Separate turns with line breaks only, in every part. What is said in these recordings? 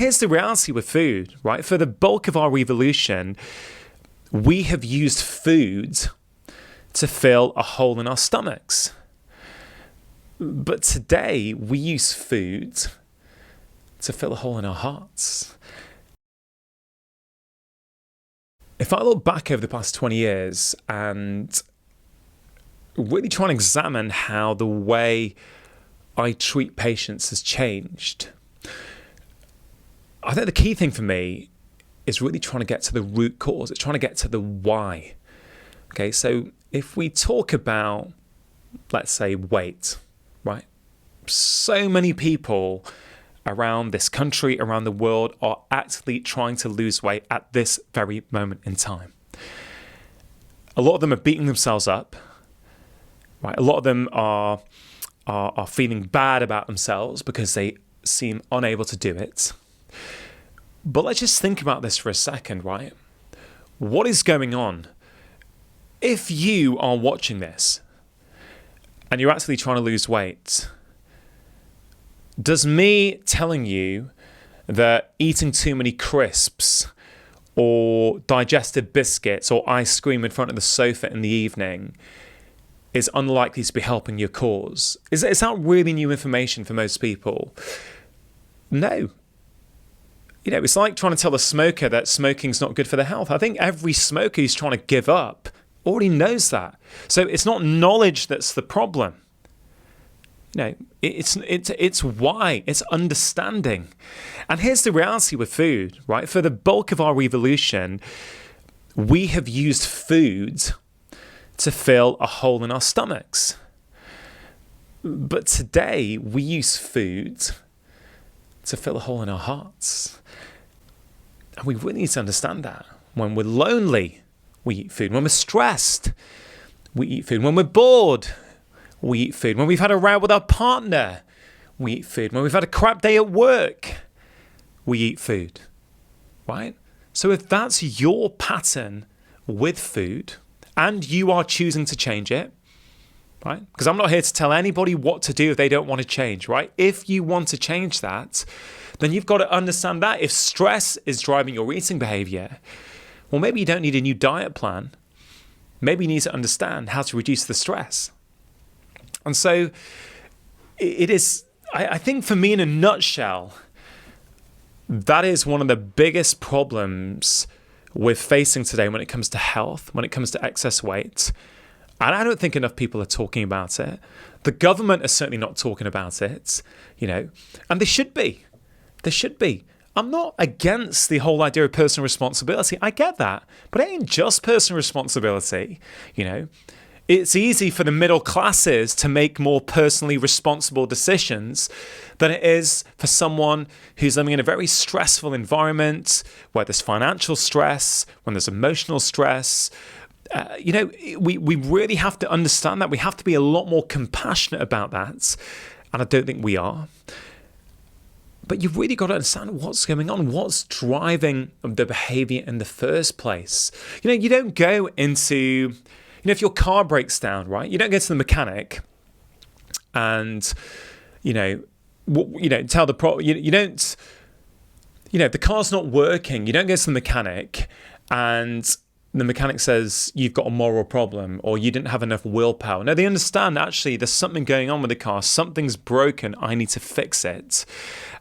Here's the reality with food, right? For the bulk of our evolution, we have used food to fill a hole in our stomachs. But today, we use food to fill a hole in our hearts. If I look back over the past 20 years and really try and examine how the way I treat patients has changed, I think the key thing for me is really trying to get to the root cause. It's trying to get to the why. Okay, so if we talk about, let's say, weight, right? So many people around this country, around the world, are actively trying to lose weight at this very moment in time. A lot of them are beating themselves up, right? A lot of them are feeling bad about themselves because they seem unable to do it. But let's just think about this for a second, right? What is going on? If you are watching this and you're actually trying to lose weight, does me telling you that eating too many crisps or digestive biscuits or ice cream in front of the sofa in the evening is unlikely to be helping your cause? Is that really new information for most people? No. You know, it's like trying to tell a smoker that smoking's not good for their health. I think every smoker who's trying to give up already knows that. So it's not knowledge that's the problem. You know, it's why, it's understanding. And here's the reality with food, right? For the bulk of our evolution, we have used food to fill a hole in our stomachs. But today, we use food to fill a hole in our hearts. And we really need to understand that. When we're lonely, we eat food. When we're stressed, we eat food. When we're bored, we eat food. When we've had a row with our partner, we eat food. When we've had a crap day at work, we eat food, right? So if that's your pattern with food and you are choosing to change it, right? Because I'm not here to tell anybody what to do if they don't want to change, right? If you want to change that, then you've got to understand that. If stress is driving your eating behavior, well, maybe you don't need a new diet plan. Maybe you need to understand how to reduce the stress. And so it is, I think for me in a nutshell, that is one of the biggest problems we're facing today when it comes to health, when it comes to excess weight. And I don't think enough people are talking about it. The government is certainly not talking about it, you know, and they should be. They should be. I'm not against the whole idea of personal responsibility. I get that. But it ain't just personal responsibility, you know. It's easy for the middle classes to make more personally responsible decisions than it is for someone who's living in a very stressful environment, where there's financial stress, when there's emotional stress. You know, we really have to understand that. We have to be a lot more compassionate about that. And I don't think we are. But you've really got to understand what's going on, what's driving the behavior in the first place. You know, you don't go into, you know, if your car breaks down, right? You don't go to the mechanic and, you know, tell the you don't, you know, if the car's not working, you don't go to the mechanic and the mechanic says you've got a moral problem or you didn't have enough willpower. No, they understand actually there's something going on with the car. Something's broken. I need to fix it.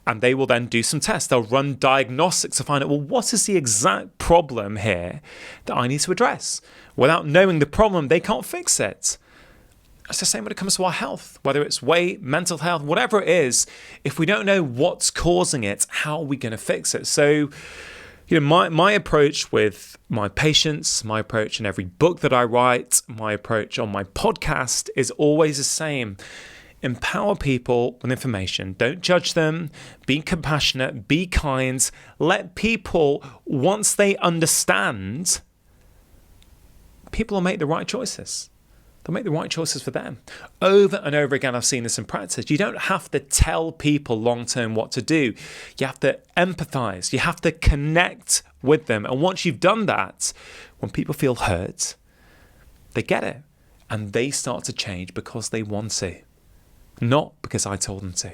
And they will then do some tests. They'll run diagnostics to find out, well, what is the exact problem here that I need to address? Without knowing the problem, they can't fix it. It's the same when it comes to our health, whether it's weight, mental health, whatever it is. If we don't know what's causing it, how are we going to fix it? So, you know, my approach with my patients, my approach in every book that I write, my approach on my podcast is always the same. Empower people with information. Don't judge them. Be compassionate. Be kind. Let people, once they understand, people will make the right choices. They'll make the right choices for them. Over and over again, I've seen this in practice. You don't have to tell people long-term what to do. You have to empathize. You have to connect with them. And once you've done that, when people feel hurt, they get it. And they start to change because they want to. Not because I told them to.